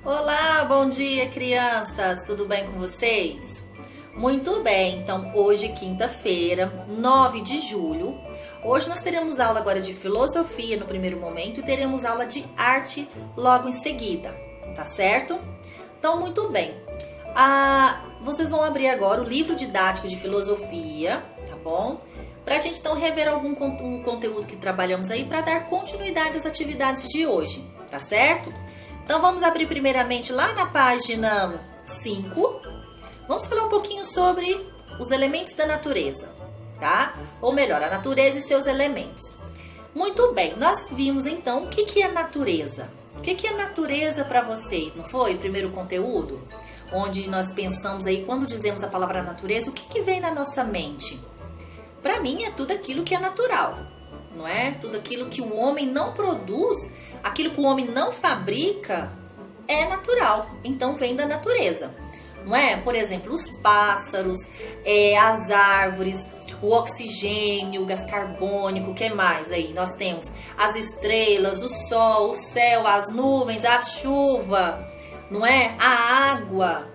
Olá, bom dia, crianças! Tudo bem com vocês? Muito bem, então hoje, quinta-feira, 9 de julho. Hoje nós teremos aula agora de filosofia no primeiro momento e teremos aula de arte logo em seguida, tá certo? Então, muito bem. Vocês vão abrir agora o livro didático de filosofia, tá bom? Pra gente então rever algum conteúdo que trabalhamos aí para dar continuidade às atividades de hoje, tá certo? Então vamos abrir primeiramente lá na página 5. Vamos falar um pouquinho sobre os elementos da natureza, tá? Ou melhor, a natureza e seus elementos. Muito bem, nós vimos então o que é natureza. O que é natureza para vocês, não foi? O primeiro conteúdo, onde nós pensamos aí, quando dizemos a palavra natureza, o que vem na nossa mente? Para mim é tudo aquilo que é natural, não é? Tudo aquilo que o homem não produz, aquilo que o homem não fabrica é natural, então vem da natureza, não é? Por exemplo, os pássaros, as árvores, o oxigênio, o gás carbônico, o que mais aí? Nós temos as estrelas, o sol, o céu, as nuvens, a chuva, não é? A água.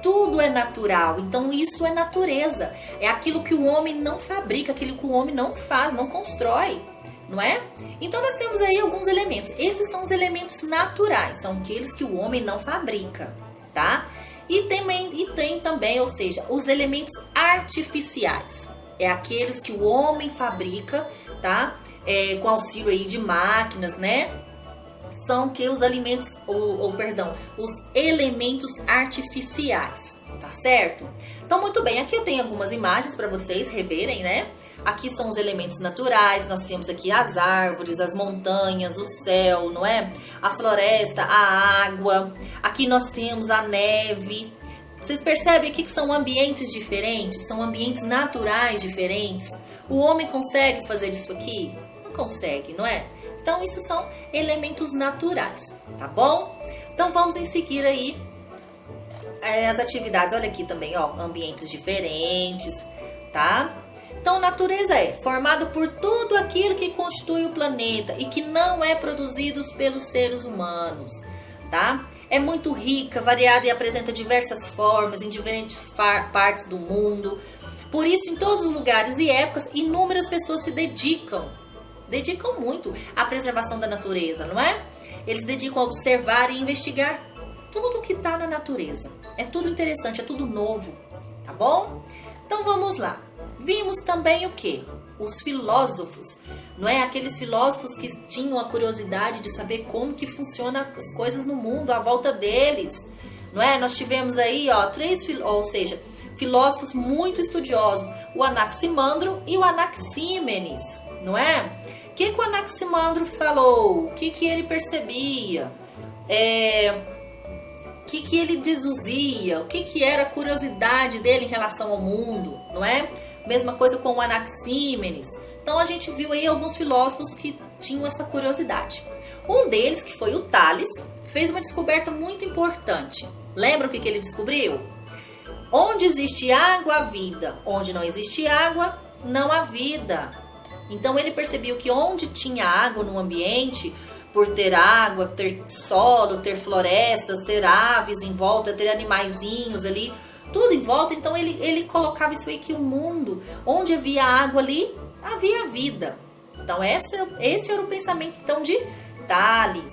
Tudo é natural, então isso é natureza. É aquilo que o homem não fabrica, aquilo que o homem não faz, não constrói, não é? Então nós temos aí alguns elementos. Esses são os elementos naturais, são aqueles que o homem não fabrica, tá? E tem também, ou seja, os elementos artificiais. É aqueles que o homem fabrica, tá? Com auxílio aí de máquinas, né? São que os alimentos, os elementos artificiais, tá certo? Então, muito bem, aqui eu tenho algumas imagens para vocês reverem, né? Aqui são os elementos naturais, nós temos aqui as árvores, as montanhas, o céu, não é? A floresta, a água, aqui nós temos a neve. Vocês percebem aqui que são ambientes diferentes, são ambientes naturais diferentes? O homem consegue fazer isso aqui? Não consegue, não é? Então, isso são elementos naturais, tá bom? Então, vamos em seguir aí as atividades. Olha aqui também, ó, ambientes diferentes, tá? Então, natureza é formado por tudo aquilo que constitui o planeta e que não é produzido pelos seres humanos, tá? É muito rica, variada e apresenta diversas formas em diferentes partes do mundo. Por isso, em todos os lugares e épocas, inúmeras pessoas se dedicam muito à preservação da natureza, não é? Eles dedicam a observar e investigar tudo que está na natureza. É tudo interessante, é tudo novo, tá bom? Então vamos lá. Vimos também o quê? Os filósofos, não é? Aqueles filósofos que tinham a curiosidade de saber como que funcionam as coisas no mundo, à volta deles, não é? Nós tivemos aí, ó, filósofos muito estudiosos, o Anaximandro e o Anaxímenes, não é? O que o Anaximandro falou? O que ele percebia? O que ele deduzia? O que era a curiosidade dele em relação ao mundo, não é? Mesma coisa com o Anaxímenes. Então a gente viu aí alguns filósofos que tinham essa curiosidade. Um deles, que foi o Tales, fez uma descoberta muito importante. Lembra o que ele descobriu? Onde existe água, há vida. Onde não existe água, não há vida. Então ele percebeu que onde tinha água no ambiente, por ter água, ter solo, ter florestas, ter aves em volta, ter animaizinhos ali, tudo em volta, então ele colocava isso aí que o mundo, onde havia água ali, havia vida. Então esse era o pensamento então de Tales.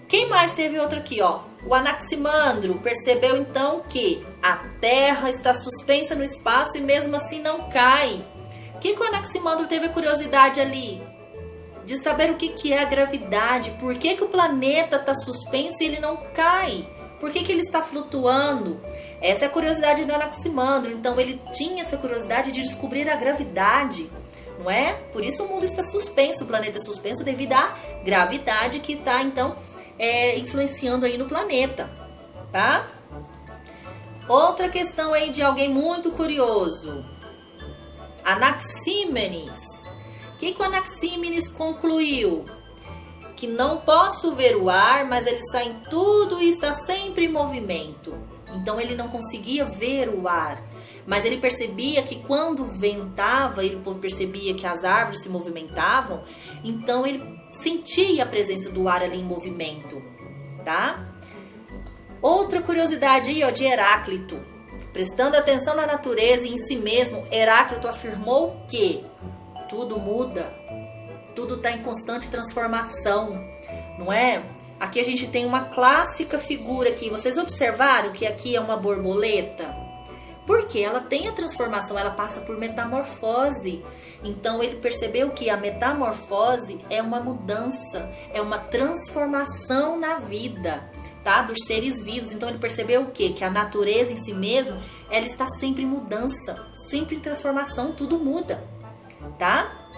Quem mais teve outro aqui, ó? O Anaximandro percebeu então que a Terra está suspensa no espaço e mesmo assim não cai. O que o Anaximandro teve a curiosidade ali? De saber o que é a gravidade, por que o planeta está suspenso e ele não cai, por que ele está flutuando. Essa é a curiosidade do Anaximandro, então ele tinha essa curiosidade de descobrir a gravidade, não é? Por isso o mundo está suspenso, o planeta é suspenso devido à gravidade que está então influenciando aí no planeta, tá? Outra questão aí de alguém muito curioso, Anaxímenes. O que o Anaxímenes concluiu? Que não posso ver o ar, mas ele está em tudo e está sempre em movimento. Então ele não conseguia ver o ar, mas ele percebia que quando ventava, ele percebia que as árvores se movimentavam, então ele sentia a presença do ar ali em movimento, tá? Outra curiosidade aí, ó, de Heráclito. Prestando atenção na natureza e em si mesmo, Heráclito afirmou que tudo muda, tudo está em constante transformação, não é? Aqui a gente tem uma clássica figura aqui. Vocês observaram que aqui é uma borboleta? Porque ela tem a transformação, ela passa por metamorfose. Então ele percebeu que a metamorfose é uma mudança, é uma transformação na vida, tá? Dos seres vivos. Então ele percebeu o quê? Que a natureza em si mesmo, ela está sempre em mudança, sempre em transformação, tudo muda, tá?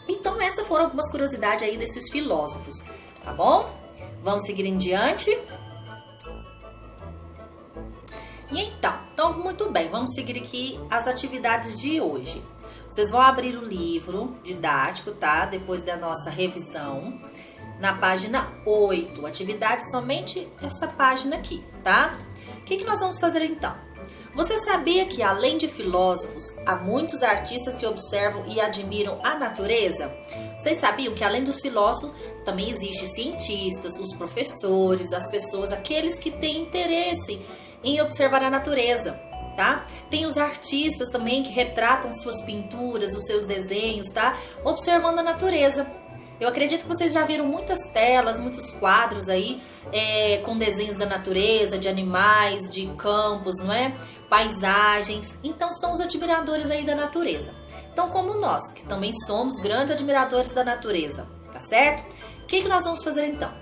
Então essas foram algumas curiosidades aí desses filósofos, tá bom? Vamos seguir em diante. E então, muito bem, vamos seguir aqui as atividades de hoje. Vocês vão abrir o livro didático, tá? Depois da nossa revisão, na página 8. Atividade somente essa página aqui, tá? O que nós vamos fazer então? Você sabia que além de filósofos, há muitos artistas que observam e admiram a natureza? Vocês sabiam que além dos filósofos, também existem cientistas, os professores, as pessoas, aqueles que têm interesse em observar a natureza, tá? Tem os artistas também que retratam suas pinturas, os seus desenhos, tá? Observando a natureza. Eu acredito que vocês já viram muitas telas, muitos quadros aí com desenhos da natureza, de animais, de campos, não é? Paisagens. Então são os admiradores aí da natureza. Então como nós, que também somos grandes admiradores da natureza, tá certo? O que nós vamos fazer então?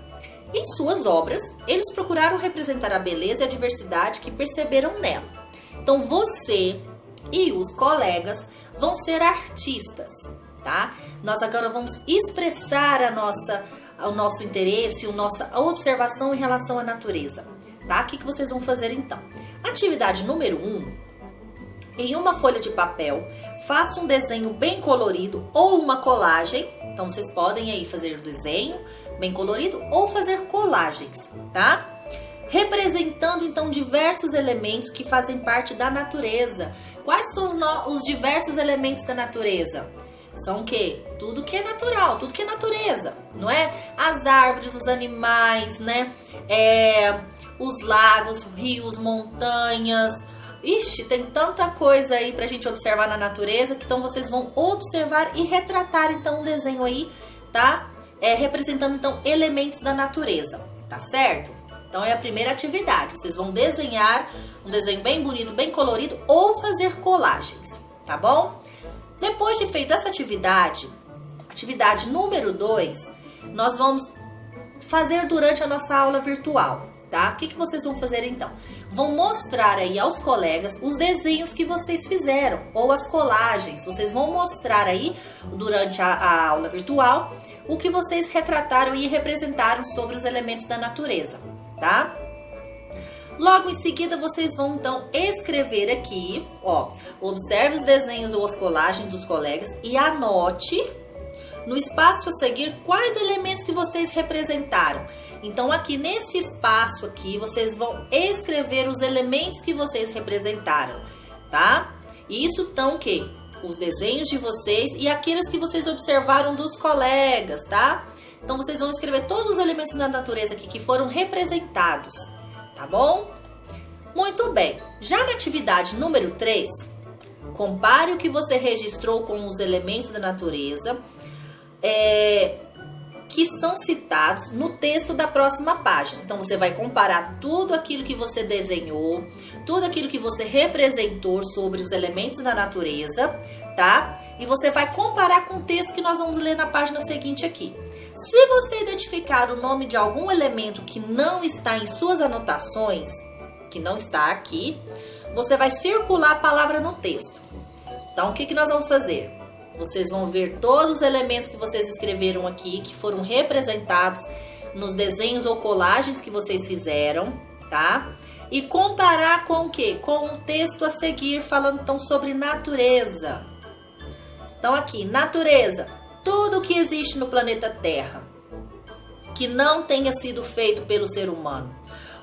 Em suas obras, eles procuraram representar a beleza e a diversidade que perceberam nela. Então você e os colegas vão ser artistas, tá? Nós agora vamos expressar o nosso interesse, a nossa observação em relação à natureza, tá? O que vocês vão fazer então? Atividade número 1. Em uma folha de papel, faça um desenho bem colorido ou uma colagem. Então vocês podem aí fazer o desenho bem colorido ou fazer colagens, tá? Representando então diversos elementos que fazem parte da natureza. Quais são os diversos elementos da natureza? São o quê? Tudo que é natural, tudo que é natureza, não é? As árvores, os animais, né? Os lagos, rios, montanhas. Ixi, tem tanta coisa aí pra gente observar na natureza, que então vocês vão observar e retratar então um desenho aí, tá? Representando então elementos da natureza, tá certo? Então é a primeira atividade. Vocês vão desenhar um desenho bem bonito, bem colorido ou fazer colagens, tá bom? Depois de feita essa atividade número 2, nós vamos fazer durante a nossa aula virtual, tá? O que vocês vão fazer então? Vão mostrar aí aos colegas os desenhos que vocês fizeram ou as colagens. Vocês vão mostrar aí durante a aula virtual o que vocês retrataram e representaram sobre os elementos da natureza, tá? Logo em seguida, vocês vão então escrever aqui, ó, observe os desenhos ou as colagens dos colegas e anote no espaço a seguir quais elementos que vocês representaram. Então aqui nesse espaço aqui, vocês vão escrever os elementos que vocês representaram, tá? Isso então o quê? Os desenhos de vocês e aqueles que vocês observaram dos colegas, tá? Então vocês vão escrever todos os elementos da natureza aqui que foram representados, tá bom? Muito bem. Já na atividade número 3, compare o que você registrou com os elementos da natureza que são citados no texto da próxima página. Então você vai comparar tudo aquilo que você desenhou, tudo aquilo que você representou sobre os elementos da natureza, tá? E você vai comparar com o texto que nós vamos ler na página seguinte aqui. Se você identificar o nome de algum elemento que não está em suas anotações, que não está aqui, você vai circular a palavra no texto. Então, o que nós vamos fazer? Vocês vão ver todos os elementos que vocês escreveram aqui, que foram representados nos desenhos ou colagens que vocês fizeram, tá? E comparar com o quê? Com o texto a seguir, falando então sobre natureza. Então aqui, natureza, tudo que existe no planeta Terra, que não tenha sido feito pelo ser humano.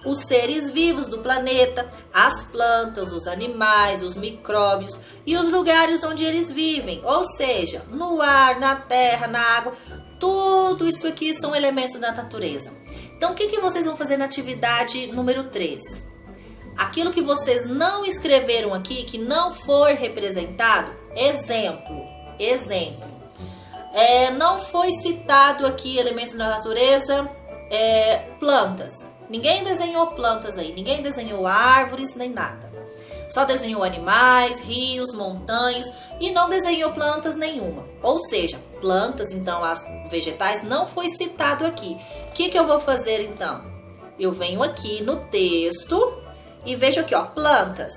os seres vivos do planeta, as plantas, os animais, os micróbios e os lugares onde eles vivem, ou seja, no ar, na terra, na água, tudo isso aqui são elementos da natureza. Então, o que vocês vão fazer na atividade número 3? Aquilo que vocês não escreveram aqui, que não foi representado, exemplo, não foi citado aqui elementos da natureza, plantas. Ninguém desenhou plantas aí, ninguém desenhou árvores, nem nada. Só desenhou animais, rios, montanhas e não desenhou plantas nenhuma. Ou seja, plantas, então, as vegetais, não foi citado aqui. O que eu vou fazer, então? Eu venho aqui no texto e vejo aqui, ó, plantas.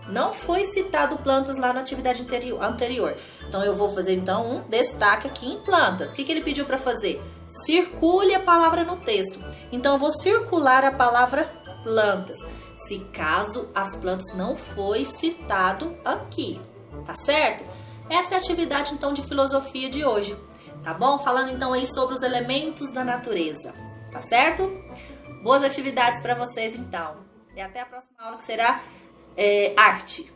Não foi citado plantas lá na atividade anterior. Então, eu vou fazer, então, um destaque aqui em plantas. O que ele pediu para fazer? Circule a palavra no texto. Então, eu vou circular a palavra plantas, se caso as plantas não foi citado aqui. Tá certo? Essa é a atividade, então, de filosofia de hoje. Tá bom? Falando, então, aí sobre os elementos da natureza. Tá certo? Boas atividades para vocês, então. E até a próxima aula, que será arte.